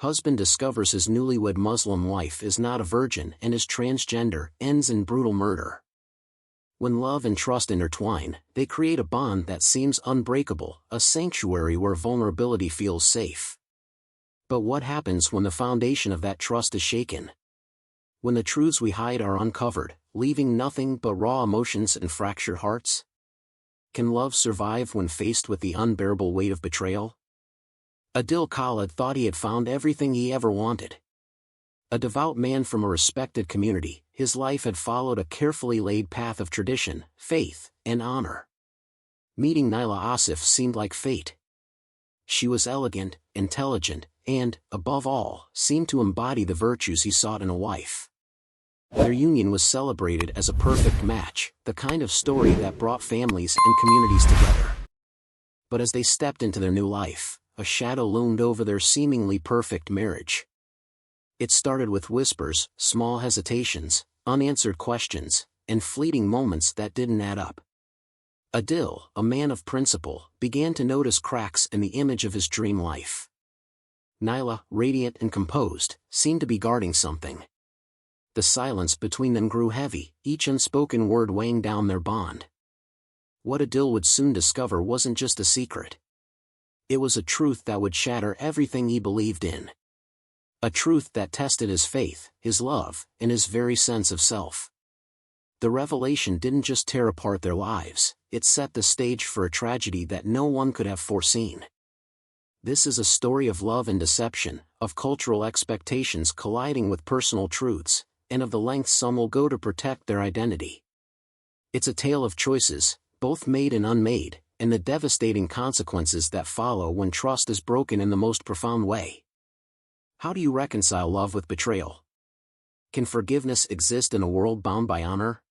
Husband discovers his newlywed Muslim wife is not a virgin and is transgender, ends in brutal murder. When love and trust intertwine, they create a bond that seems unbreakable, a sanctuary where vulnerability feels safe. But what happens when the foundation of that trust is shaken? When the truths we hide are uncovered, leaving nothing but raw emotions and fractured hearts? Can love survive when faced with the unbearable weight of betrayal? Adil Khalid thought he had found everything he ever wanted. A devout man from a respected community, his life had followed a carefully laid path of tradition, faith, and honor. Meeting Naila Asif seemed like fate. She was elegant, intelligent, and, above all, seemed to embody the virtues he sought in a wife. Their union was celebrated as a perfect match, the kind of story that brought families and communities together. But as they stepped into their new life, a shadow loomed over their seemingly perfect marriage. It started with whispers, small hesitations, unanswered questions, and fleeting moments that didn't add up. Adil, a man of principle, began to notice cracks in the image of his dream life. Naila, radiant and composed, seemed to be guarding something. The silence between them grew heavy, each unspoken word weighing down their bond. What Adil would soon discover wasn't just a secret. It was a truth that would shatter everything he believed in. A truth that tested his faith, his love, and his very sense of self. The revelation didn't just tear apart their lives, it set the stage for a tragedy that no one could have foreseen. This is a story of love and deception, of cultural expectations colliding with personal truths, and of the lengths some will go to protect their identity. It's a tale of choices, both made and unmade, and the devastating consequences that follow when trust is broken in the most profound way. How do you reconcile love with betrayal? Can forgiveness exist in a world bound by honor?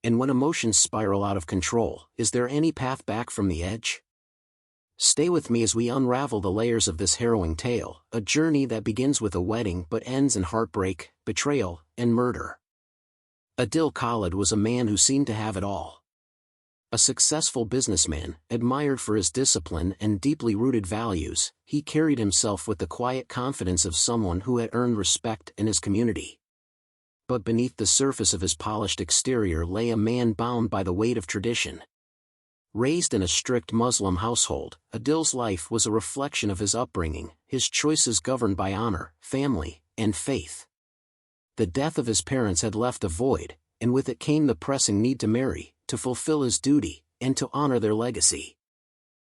And when emotions spiral out of control, is there any path back from the edge? Stay with me as we unravel the layers of this harrowing tale, a journey that begins with a wedding but ends in heartbreak, betrayal, and murder. Adil Khalid was a man who seemed to have it all. A successful businessman, admired for his discipline and deeply rooted values, he carried himself with the quiet confidence of someone who had earned respect in his community. But beneath the surface of his polished exterior lay a man bound by the weight of tradition. Raised in a strict Muslim household, Adil's life was a reflection of his upbringing, his choices governed by honor, family, and faith. The death of his parents had left a void, and with it came the pressing need to marry, to fulfill his duty, and to honor their legacy.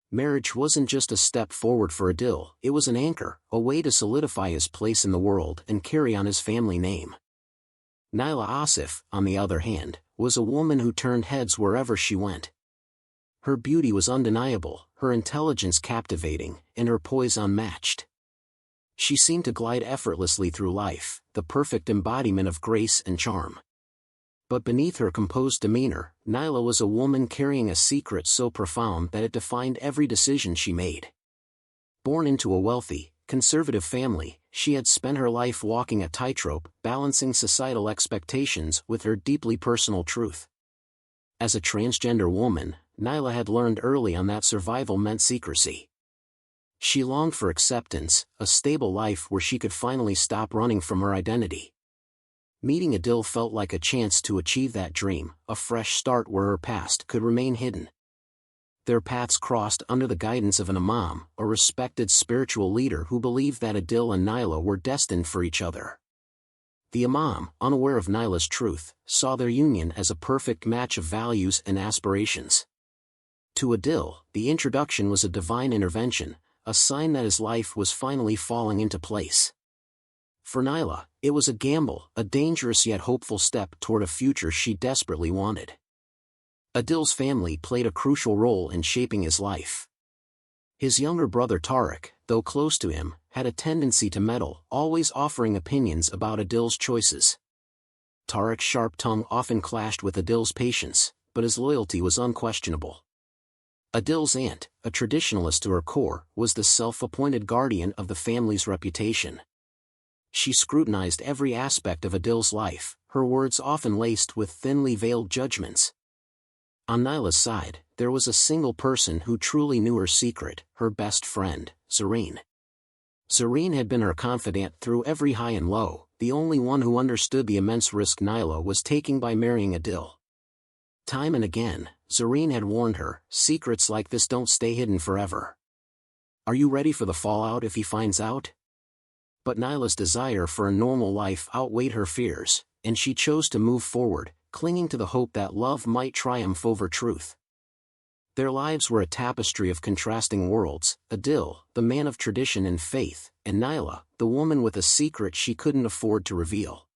Marriage wasn't just a step forward for Adil, it was an anchor, a way to solidify his place in the world and carry on his family name. Naila Asif, on the other hand, was a woman who turned heads wherever she went. Her beauty was undeniable, her intelligence captivating, and her poise unmatched. She seemed to glide effortlessly through life, the perfect embodiment of grace and charm. But beneath her composed demeanor, Naila was a woman carrying a secret so profound that it defined every decision she made. Born into a wealthy, conservative family, she had spent her life walking a tightrope, balancing societal expectations with her deeply personal truth. As a transgender woman, Naila had learned early on that survival meant secrecy. She longed for acceptance, a stable life where she could finally stop running from her identity. Meeting Adil felt like a chance to achieve that dream, a fresh start where her past could remain hidden. Their paths crossed under the guidance of an imam, a respected spiritual leader who believed that Adil and Naila were destined for each other. The imam, unaware of Naila's truth, saw their union as a perfect match of values and aspirations. To Adil, the introduction was a divine intervention, a sign that his life was finally falling into place. For Naila, it was a gamble, a dangerous yet hopeful step toward a future she desperately wanted. Adil's family played a crucial role in shaping his life. His younger brother Tariq, though close to him, had a tendency to meddle, always offering opinions about Adil's choices. Tariq's sharp tongue often clashed with Adil's patience, but his loyalty was unquestionable. Adil's aunt, a traditionalist to her core, was the self-appointed guardian of the family's reputation. She scrutinized every aspect of Adil's life, her words often laced with thinly veiled judgments. On Naila's side, there was a single person who truly knew her secret, her best friend, Zareen. Zareen had been her confidant through every high and low, the only one who understood the immense risk Naila was taking by marrying Adil. Time and again, Zareen had warned her, secrets like this don't stay hidden forever. Are you ready for the fallout if he finds out? But Naila's desire for a normal life outweighed her fears, and she chose to move forward, clinging to the hope that love might triumph over truth. Their lives were a tapestry of contrasting worlds, Adil, the man of tradition and faith, and Naila, the woman with a secret she couldn't afford to reveal.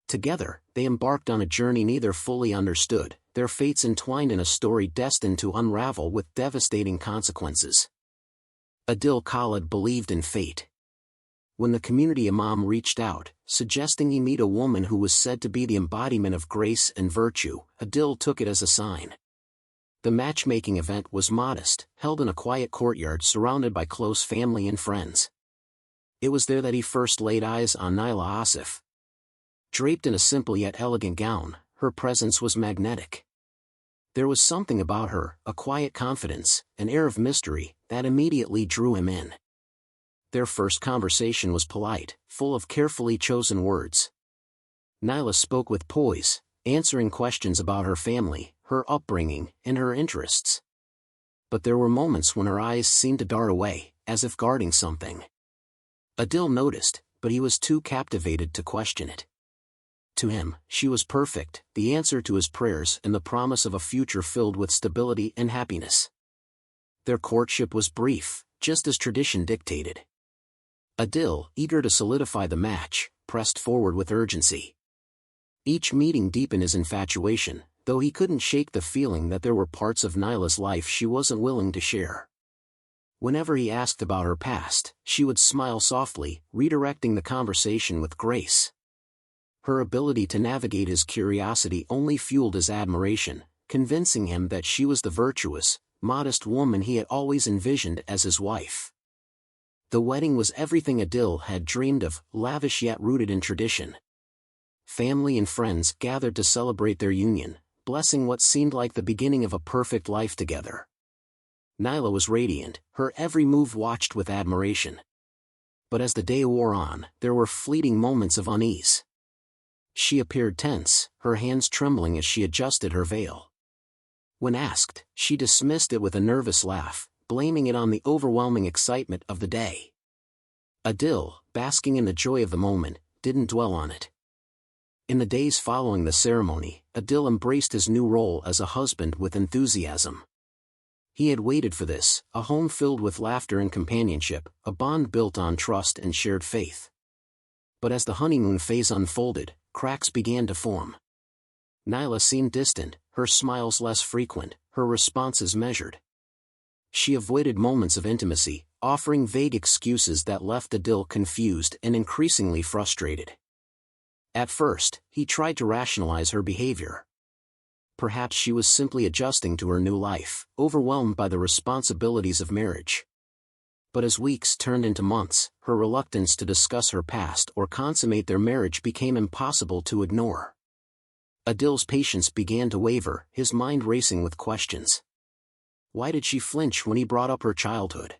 Together, they embarked on a journey neither fully understood, their fates entwined in a story destined to unravel with devastating consequences. Adil Khalid believed in fate. When the community imam reached out, suggesting he meet a woman who was said to be the embodiment of grace and virtue, Adil took it as a sign. The matchmaking event was modest, held in a quiet courtyard surrounded by close family and friends. It was there that he first laid eyes on Naila Asif. Draped in a simple yet elegant gown, her presence was magnetic. There was something about her, a quiet confidence, an air of mystery, that immediately drew him in. Their first conversation was polite, full of carefully chosen words. Naila spoke with poise, answering questions about her family, her upbringing, and her interests. But there were moments when her eyes seemed to dart away, as if guarding something. Adil noticed, but he was too captivated to question it. To him, she was perfect, the answer to his prayers and the promise of a future filled with stability and happiness. Their courtship was brief, just as tradition dictated. Adil, eager to solidify the match, pressed forward with urgency. Each meeting deepened his infatuation, though he couldn't shake the feeling that there were parts of Naila's life she wasn't willing to share. Whenever he asked about her past, she would smile softly, redirecting the conversation with grace. Her ability to navigate his curiosity only fueled his admiration, convincing him that she was the virtuous, modest woman he had always envisioned as his wife. The wedding was everything Adil had dreamed of, lavish yet rooted in tradition. Family and friends gathered to celebrate their union, blessing what seemed like the beginning of a perfect life together. Naila was radiant, her every move watched with admiration. But as the day wore on, there were fleeting moments of unease. She appeared tense, her hands trembling as she adjusted her veil. When asked, she dismissed it with a nervous laugh, blaming it on the overwhelming excitement of the day. Adil, basking in the joy of the moment, didn't dwell on it. In the days following the ceremony, Adil embraced his new role as a husband with enthusiasm. He had waited for this, a home filled with laughter and companionship, a bond built on trust and shared faith. But as the honeymoon phase unfolded, cracks began to form. Naila seemed distant, her smiles less frequent, her responses measured. She avoided moments of intimacy, offering vague excuses that left Adil confused and increasingly frustrated. At first, he tried to rationalize her behavior. Perhaps she was simply adjusting to her new life, overwhelmed by the responsibilities of marriage. But as weeks turned into months, her reluctance to discuss her past or consummate their marriage became impossible to ignore. Adil's patience began to waver, his mind racing with questions. Why did she flinch when he brought up her childhood?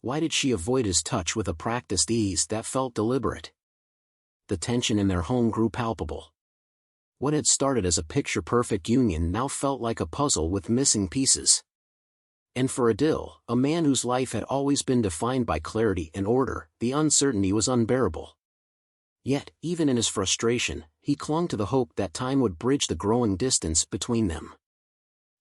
Why did she avoid his touch with a practiced ease that felt deliberate? The tension in their home grew palpable. What had started as a picture-perfect union now felt like a puzzle with missing pieces. And for Adil, a man whose life had always been defined by clarity and order, the uncertainty was unbearable. Yet, even in his frustration, he clung to the hope that time would bridge the growing distance between them.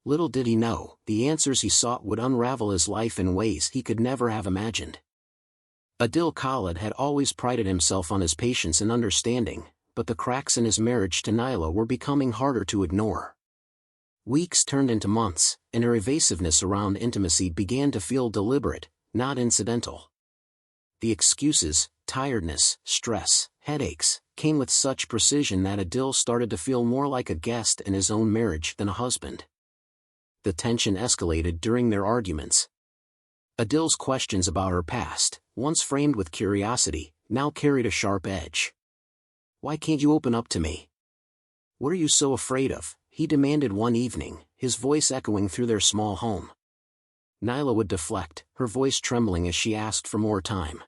Little did he know, the answers he sought would unravel his life in ways he could never have imagined. Adil Khalid had always prided himself on his patience and understanding, but the cracks in his marriage to Naila were becoming harder to ignore. Weeks turned into months, and her evasiveness around intimacy began to feel deliberate, not incidental. The excuses, tiredness, stress, headaches, came with such precision that Adil started to feel more like a guest in his own marriage than a husband. The tension escalated during their arguments. Adil's questions about her past, once framed with curiosity, now carried a sharp edge. Why can't you open up to me? What are you so afraid of? He demanded one evening, his voice echoing through their small home. Naila would deflect, her voice trembling as she asked for more time.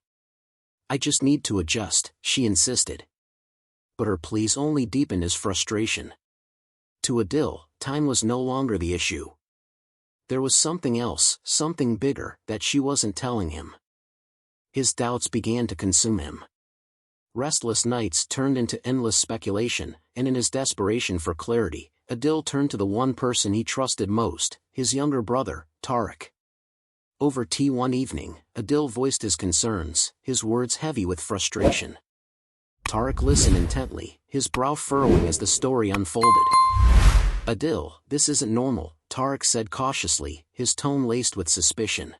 I just need to adjust, she insisted. But her pleas only deepened his frustration. To Adil, time was no longer the issue. There was something else, something bigger, that she wasn't telling him. His doubts began to consume him. Restless nights turned into endless speculation, and in his desperation for clarity, Adil turned to the one person he trusted most, his younger brother, Tariq. Over tea one evening, Adil voiced his concerns, his words heavy with frustration. Tariq listened intently, his brow furrowing as the story unfolded. Adil, this isn't normal, Tariq said cautiously, his tone laced with suspicion.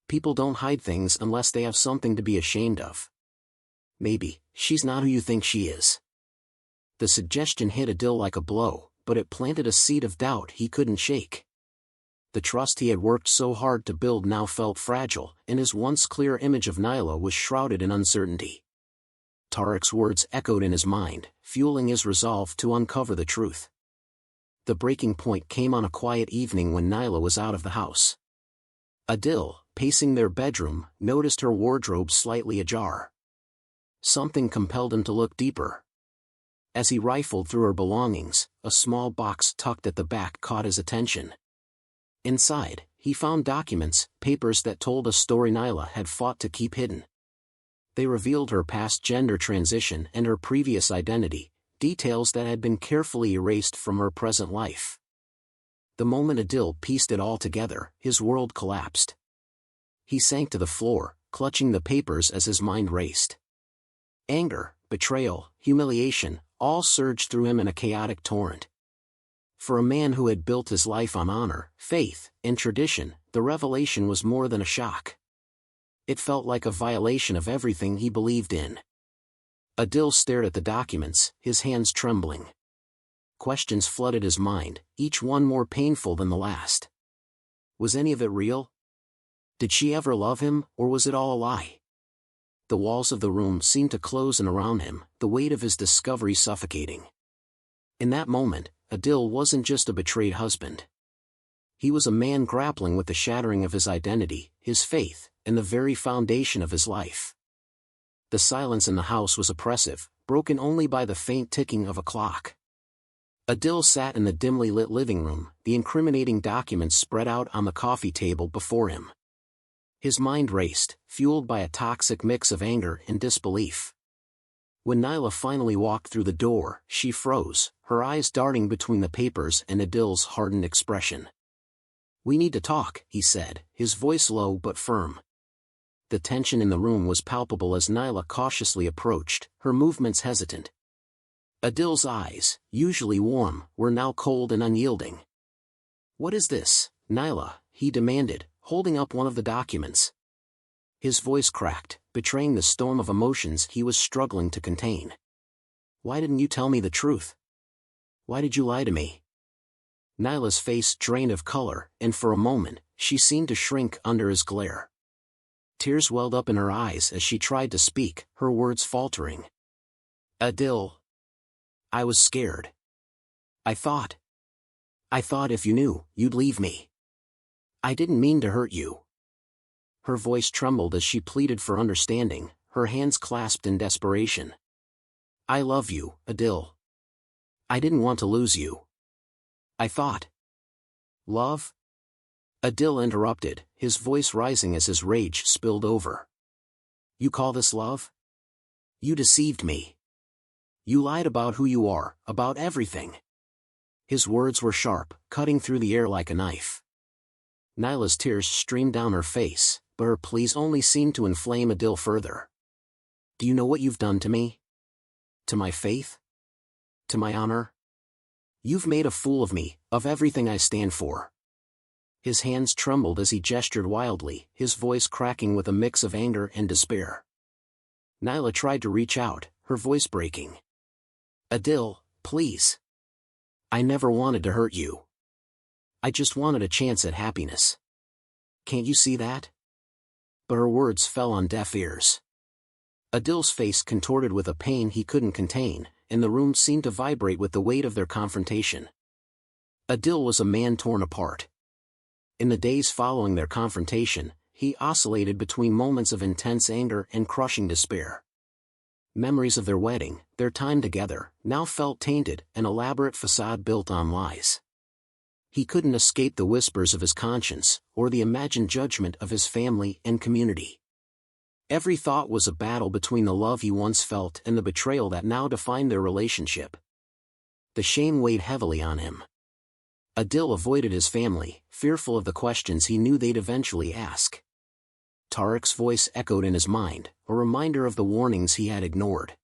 People don't hide things unless they have something to be ashamed of. Maybe, she's not who you think she is. The suggestion hit Adil like a blow, but it planted a seed of doubt he couldn't shake. The trust he had worked so hard to build now felt fragile, and his once clear image of Naila was shrouded in uncertainty. Tariq's words echoed in his mind, fueling his resolve to uncover the truth. The breaking point came on a quiet evening when Naila was out of the house. Adil, pacing their bedroom, noticed her wardrobe slightly ajar. Something compelled him to look deeper. As he rifled through her belongings, a small box tucked at the back caught his attention. Inside, he found documents, papers that told a story Naila had fought to keep hidden. They revealed her past gender transition and her previous identity, details that had been carefully erased from her present life. The moment Adil pieced it all together, his world collapsed. He sank to the floor, clutching the papers as his mind raced. Anger, betrayal, humiliation, all surged through him in a chaotic torrent. For a man who had built his life on honor, faith, and tradition, the revelation was more than a shock. It felt like a violation of everything he believed in. Adil stared at the documents, his hands trembling. Questions flooded his mind, each one more painful than the last. Was any of it real? Did she ever love him, or was it all a lie? The walls of the room seemed to close in around him, the weight of his discovery suffocating. In that moment, Adil wasn't just a betrayed husband. He was a man grappling with the shattering of his identity, his faith, and the very foundation of his life. The silence in the house was oppressive, broken only by the faint ticking of a clock. Adil sat in the dimly lit living room, the incriminating documents spread out on the coffee table before him. His mind raced, fueled by a toxic mix of anger and disbelief. When Naila finally walked through the door, she froze, her eyes darting between the papers and Adil's hardened expression. "We need to talk," he said, his voice low but firm. The tension in the room was palpable as Naila cautiously approached, her movements hesitant. Adil's eyes, usually warm, were now cold and unyielding. "What is this, Naila?" he demanded, holding up one of the documents. His voice cracked, betraying the storm of emotions he was struggling to contain. "Why didn't you tell me the truth? Why did you lie to me?" Naila's face drained of color, and for a moment, she seemed to shrink under his glare. Tears welled up in her eyes as she tried to speak, her words faltering. "Adil. I was scared. I thought if you knew, you'd leave me. I didn't mean to hurt you." Her voice trembled as she pleaded for understanding, her hands clasped in desperation. "I love you, Adil. I didn't want to lose you. I thought." "Love?" Adil interrupted, his voice rising as his rage spilled over. "You call this love? You deceived me. You lied about who you are, about everything." His words were sharp, cutting through the air like a knife. Naila's tears streamed down her face, but her pleas only seemed to inflame Adil further. "Do you know what you've done to me? To my faith? To my honor? You've made a fool of me, of everything I stand for." His hands trembled as he gestured wildly, his voice cracking with a mix of anger and despair. Naila tried to reach out, her voice breaking. "Adil, please. I never wanted to hurt you. I just wanted a chance at happiness. Can't you see that?" But her words fell on deaf ears. Adil's face contorted with a pain he couldn't contain, and the room seemed to vibrate with the weight of their confrontation. Adil was a man torn apart. In the days following their confrontation, he oscillated between moments of intense anger and crushing despair. Memories of their wedding, their time together, now felt tainted, an elaborate facade built on lies. He couldn't escape the whispers of his conscience, or the imagined judgment of his family and community. Every thought was a battle between the love he once felt and the betrayal that now defined their relationship. The shame weighed heavily on him. Adil avoided his family, fearful of the questions he knew they'd eventually ask. Tariq's voice echoed in his mind, a reminder of the warnings he had ignored.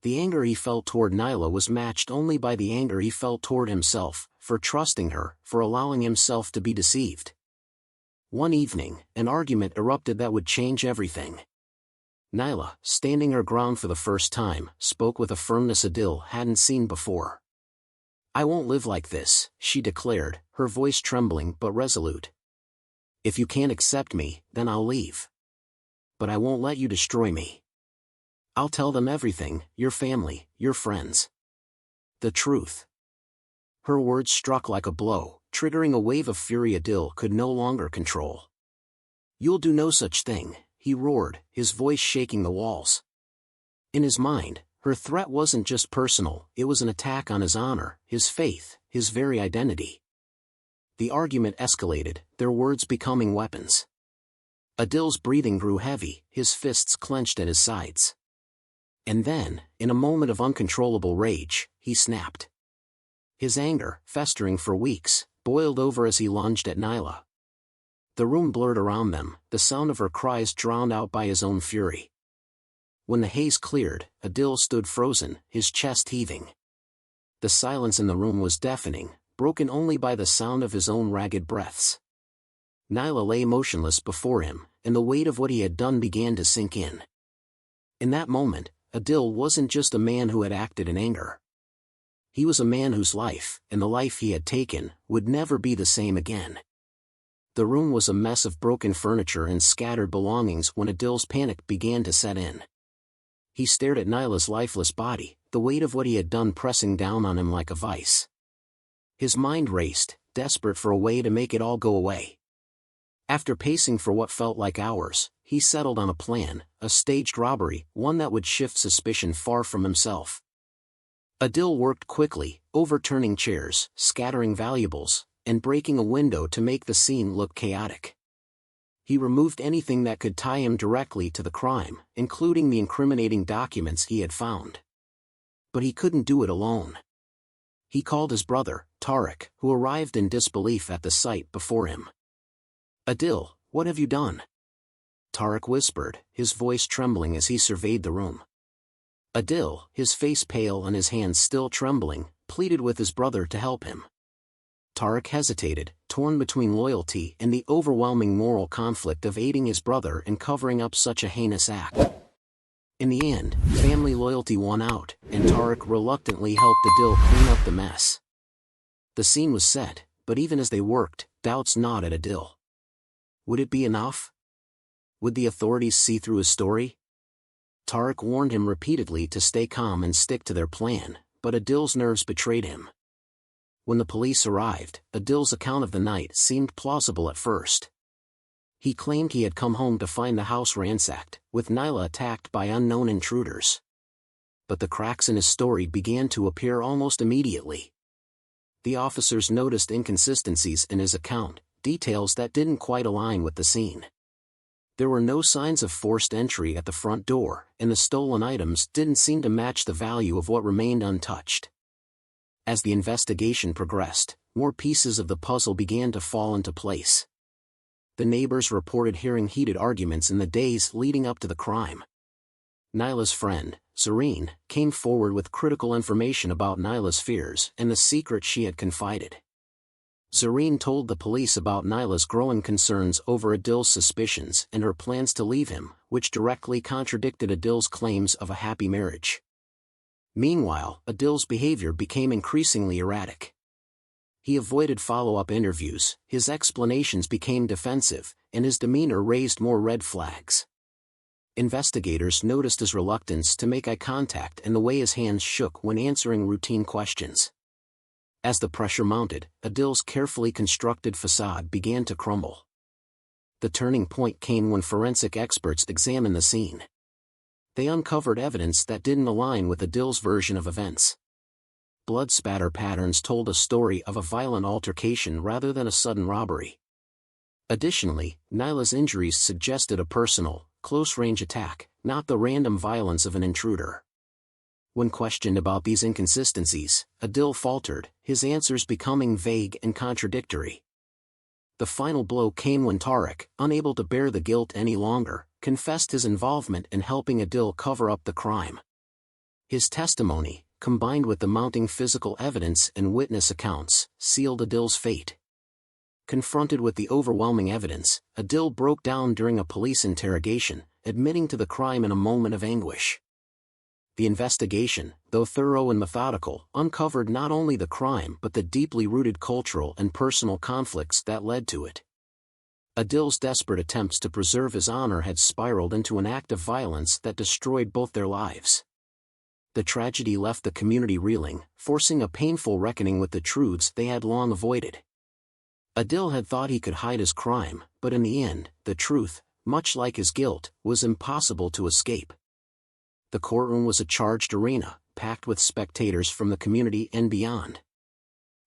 The anger he felt toward Naila was matched only by the anger he felt toward himself, for trusting her, for allowing himself to be deceived. One evening, an argument erupted that would change everything. Naila, standing her ground for the first time, spoke with a firmness Adil hadn't seen before. "I won't live like this," she declared, her voice trembling but resolute. "If you can't accept me, then I'll leave. But I won't let you destroy me. I'll tell them everything, your family, your friends. The truth." Her words struck like a blow, triggering a wave of fury Adil could no longer control. "You'll do no such thing," he roared, his voice shaking the walls. In his mind, her threat wasn't just personal, it was an attack on his honor, his faith, his very identity. The argument escalated, their words becoming weapons. Adil's breathing grew heavy, his fists clenched at his sides. And then, in a moment of uncontrollable rage, he snapped. His anger, festering for weeks, boiled over as he lunged at Naila. The room blurred around them, the sound of her cries drowned out by his own fury. When the haze cleared, Adil stood frozen, his chest heaving. The silence in the room was deafening, broken only by the sound of his own ragged breaths. Naila lay motionless before him, and the weight of what he had done began to sink in. In that moment, Adil wasn't just a man who had acted in anger. He was a man whose life, and the life he had taken, would never be the same again. The room was a mess of broken furniture and scattered belongings when Adil's panic began to set in. He stared at Naila's lifeless body, the weight of what he had done pressing down on him like a vice. His mind raced, desperate for a way to make it all go away. After pacing for what felt like hours, he settled on a plan, a staged robbery, one that would shift suspicion far from himself. Adil worked quickly, overturning chairs, scattering valuables, and breaking a window to make the scene look chaotic. He removed anything that could tie him directly to the crime, including the incriminating documents he had found. But he couldn't do it alone. He called his brother, Tariq, who arrived in disbelief at the sight before him. "Adil, what have you done?" Tariq whispered, his voice trembling as he surveyed the room. Adil, his face pale and his hands still trembling, pleaded with his brother to help him. Tariq hesitated, torn between loyalty and the overwhelming moral conflict of aiding his brother in covering up such a heinous act. In the end, family loyalty won out, and Tariq reluctantly helped Adil clean up the mess. The scene was set, but even as they worked, doubts gnawed at Adil. Would it be enough? Would the authorities see through his story? Tariq warned him repeatedly to stay calm and stick to their plan, but Adil's nerves betrayed him. When the police arrived, Adil's account of the night seemed plausible at first. He claimed he had come home to find the house ransacked, with Naila attacked by unknown intruders. But the cracks in his story began to appear almost immediately. The officers noticed inconsistencies in his account, details that didn't quite align with the scene. There were no signs of forced entry at the front door, and the stolen items didn't seem to match the value of what remained untouched. As the investigation progressed, more pieces of the puzzle began to fall into place. The neighbors reported hearing heated arguments in the days leading up to the crime. Naila's friend, Zareen, came forward with critical information about Naila's fears and the secret she had confided. Zareen told the police about Naila's growing concerns over Adil's suspicions and her plans to leave him, which directly contradicted Adil's claims of a happy marriage. Meanwhile, Adil's behavior became increasingly erratic. He avoided follow-up interviews, his explanations became defensive, and his demeanor raised more red flags. Investigators noticed his reluctance to make eye contact and the way his hands shook when answering routine questions. As the pressure mounted, Adil's carefully constructed facade began to crumble. The turning point came when forensic experts examined the scene. They uncovered evidence that didn't align with Adil's version of events. Blood spatter patterns told a story of a violent altercation rather than a sudden robbery. Additionally, Naila's injuries suggested a personal, close-range attack, not the random violence of an intruder. When questioned about these inconsistencies, Adil faltered, his answers becoming vague and contradictory. The final blow came when Tariq, unable to bear the guilt any longer, confessed his involvement in helping Adil cover up the crime. His testimony, combined with the mounting physical evidence and witness accounts, sealed Adil's fate. Confronted with the overwhelming evidence, Adil broke down during a police interrogation, admitting to the crime in a moment of anguish. The investigation, though thorough and methodical, uncovered not only the crime but the deeply rooted cultural and personal conflicts that led to it. Adil's desperate attempts to preserve his honor had spiraled into an act of violence that destroyed both their lives. The tragedy left the community reeling, forcing a painful reckoning with the truths they had long avoided. Adil had thought he could hide his crime, but in the end, the truth, much like his guilt, was impossible to escape. The courtroom was a charged arena, packed with spectators from the community and beyond.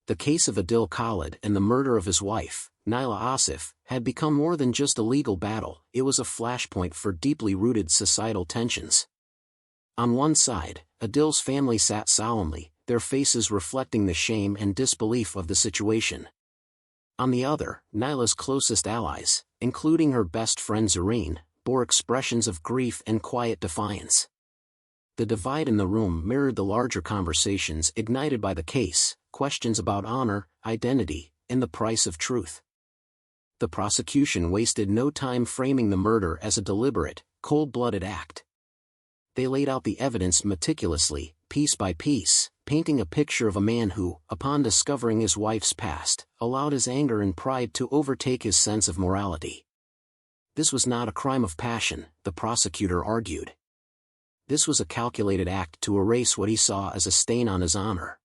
The case of Adil Khalid and the murder of his wife, Naila Asif, had become more than just a legal battle, it was a flashpoint for deeply rooted societal tensions. On one side, Adil's family sat solemnly, their faces reflecting the shame and disbelief of the situation. On the other, Naila's closest allies, including her best friend Zareen, bore expressions of grief and quiet defiance. The divide in the room mirrored the larger conversations ignited by the case, questions about honor, identity, and the price of truth. The prosecution wasted no time framing the murder as a deliberate, cold-blooded act. They laid out the evidence meticulously, piece by piece, painting a picture of a man who, upon discovering his wife's past, allowed his anger and pride to overtake his sense of morality. This was not a crime of passion, the prosecutor argued. This was a calculated act to erase what he saw as a stain on his honor.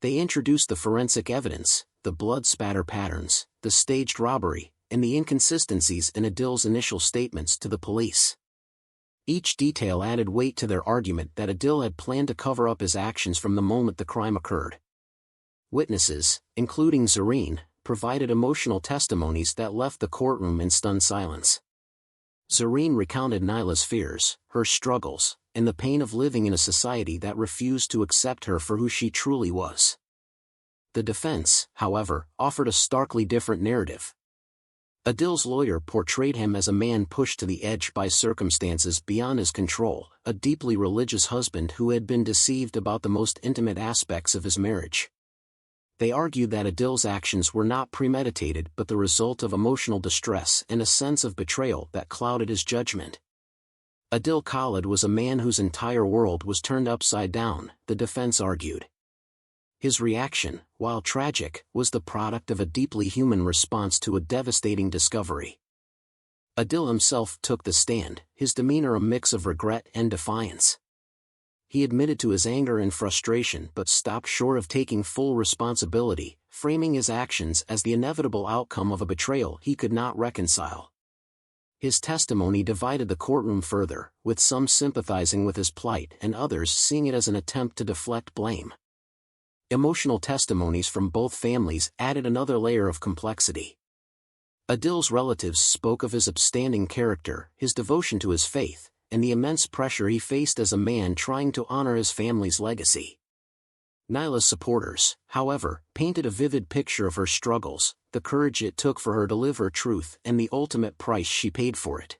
They introduced the forensic evidence, the blood spatter patterns, the staged robbery, and the inconsistencies in Adil's initial statements to the police. Each detail added weight to their argument that Adil had planned to cover up his actions from the moment the crime occurred. Witnesses, including Zareen, provided emotional testimonies that left the courtroom in stunned silence. Zareen recounted Naila's fears, her struggles, and the pain of living in a society that refused to accept her for who she truly was. The defense, however, offered a starkly different narrative. Adil's lawyer portrayed him as a man pushed to the edge by circumstances beyond his control, a deeply religious husband who had been deceived about the most intimate aspects of his marriage. They argued that Adil's actions were not premeditated but the result of emotional distress and a sense of betrayal that clouded his judgment. Adil Khalid was a man whose entire world was turned upside down, the defense argued. His reaction, while tragic, was the product of a deeply human response to a devastating discovery. Adil himself took the stand, his demeanor a mix of regret and defiance. He admitted to his anger and frustration but stopped short of taking full responsibility, framing his actions as the inevitable outcome of a betrayal he could not reconcile. His testimony divided the courtroom further, with some sympathizing with his plight and others seeing it as an attempt to deflect blame. Emotional testimonies from both families added another layer of complexity. Adil's relatives spoke of his upstanding character, his devotion to his faith, and the immense pressure he faced as a man trying to honor his family's legacy. Naila's supporters, however, painted a vivid picture of her struggles, the courage it took for her to live her truth and the ultimate price she paid for it.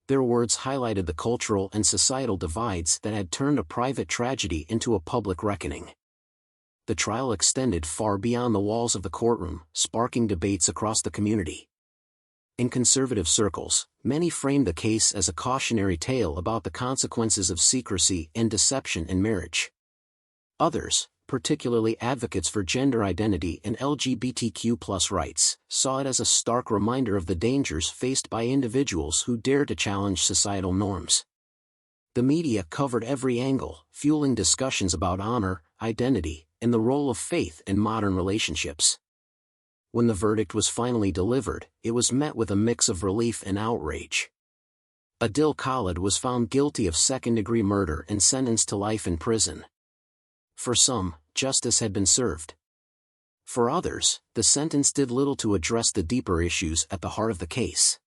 Their words highlighted the cultural and societal divides that had turned a private tragedy into a public reckoning. The trial extended far beyond the walls of the courtroom, sparking debates across the community. In conservative circles, many framed the case as a cautionary tale about the consequences of secrecy and deception in marriage. Others, particularly advocates for gender identity and LGBTQ+ rights, saw it as a stark reminder of the dangers faced by individuals who dare to challenge societal norms. The media covered every angle, fueling discussions about honor, identity, and the role of faith in modern relationships. When the verdict was finally delivered, it was met with a mix of relief and outrage. Adil Khalid was found guilty of second-degree murder and sentenced to life in prison. For some, justice had been served. For others, the sentence did little to address the deeper issues at the heart of the case.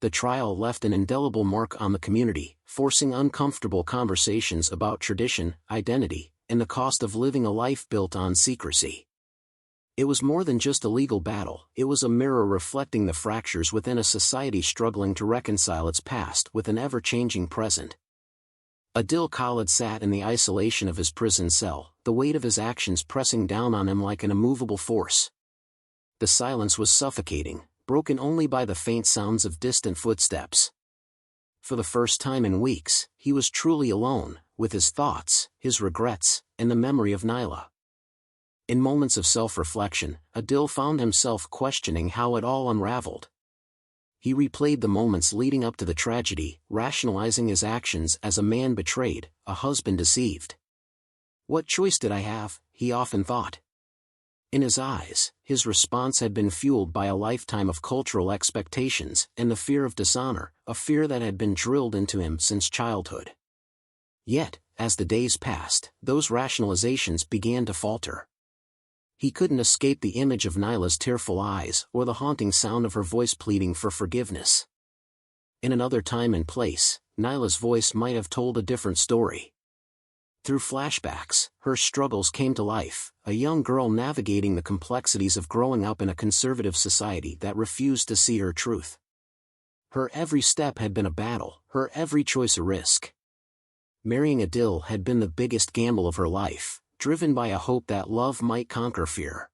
The trial left an indelible mark on the community, forcing uncomfortable conversations about tradition, identity, and the cost of living a life built on secrecy. It was more than just a legal battle, it was a mirror reflecting the fractures within a society struggling to reconcile its past with an ever-changing present. Adil Khalid sat in the isolation of his prison cell, the weight of his actions pressing down on him like an immovable force. The silence was suffocating, broken only by the faint sounds of distant footsteps. For the first time in weeks, he was truly alone, with his thoughts, his regrets, and the memory of Naila. In moments of self-reflection, Adil found himself questioning how it all unraveled. He replayed the moments leading up to the tragedy, rationalizing his actions as a man betrayed, a husband deceived. What choice did I have, he often thought. In his eyes, his response had been fueled by a lifetime of cultural expectations and the fear of dishonor, a fear that had been drilled into him since childhood. Yet, as the days passed, those rationalizations began to falter. He couldn't escape the image of Naila's tearful eyes or the haunting sound of her voice pleading for forgiveness. In another time and place, Naila's voice might have told a different story. Through flashbacks, her struggles came to life, a young girl navigating the complexities of growing up in a conservative society that refused to see her truth. Her every step had been a battle, her every choice a risk. Marrying Adil had been the biggest gamble of her life, driven by a hope that love might conquer fear.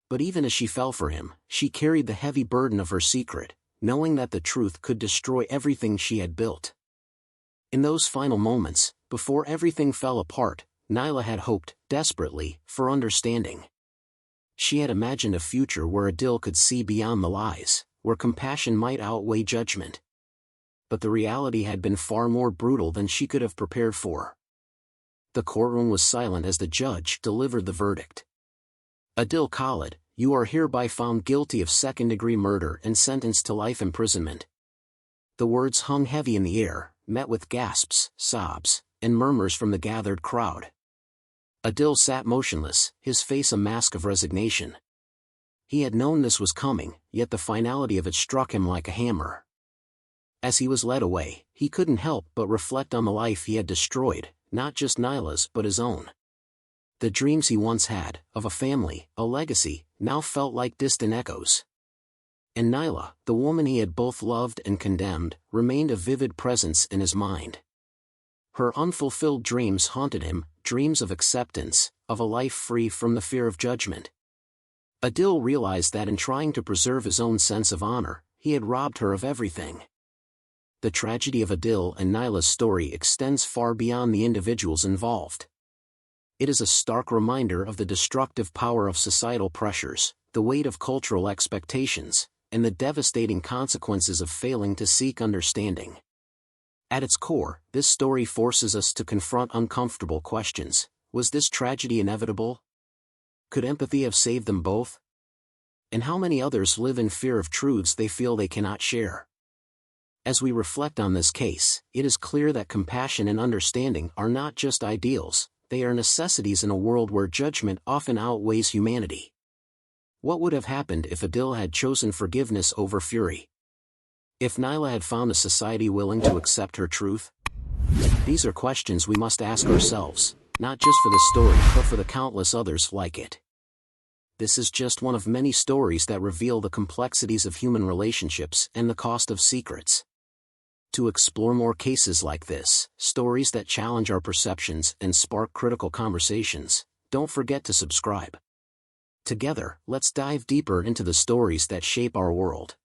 But even as she fell for him, she carried the heavy burden of her secret, knowing that the truth could destroy everything she had built. In those final moments, before everything fell apart, Naila had hoped, desperately, for understanding. She had imagined a future where Adil could see beyond the lies, where compassion might outweigh judgment. But the reality had been far more brutal than she could have prepared for. The courtroom was silent as the judge delivered the verdict. Adil Khalid, you are hereby found guilty of second-degree murder and sentenced to life imprisonment. The words hung heavy in the air, met with gasps, sobs, and murmurs from the gathered crowd. Adil sat motionless, his face a mask of resignation. He had known this was coming, yet the finality of it struck him like a hammer. As he was led away, he couldn't help but reflect on the life he had destroyed, not just Naila's but his own. The dreams he once had, of a family, a legacy, now felt like distant echoes. And Naila, the woman he had both loved and condemned, remained a vivid presence in his mind. Her unfulfilled dreams haunted him, dreams of acceptance, of a life free from the fear of judgment. Adil realized that in trying to preserve his own sense of honor, he had robbed her of everything. The tragedy of Adil and Naila's story extends far beyond the individuals involved. It is a stark reminder of the destructive power of societal pressures, the weight of cultural expectations, and the devastating consequences of failing to seek understanding. At its core, this story forces us to confront uncomfortable questions. Was this tragedy inevitable? Could empathy have saved them both? And how many others live in fear of truths they feel they cannot share? As we reflect on this case, it is clear that compassion and understanding are not just ideals, they are necessities in a world where judgment often outweighs humanity. What would have happened if Adil had chosen forgiveness over fury? If Naila had found a society willing to accept her truth? These are questions we must ask ourselves, not just for the story but for the countless others like it. This is just one of many stories that reveal the complexities of human relationships and the cost of secrets. To explore more cases like this, stories that challenge our perceptions and spark critical conversations, don't forget to subscribe. Together, let's dive deeper into the stories that shape our world.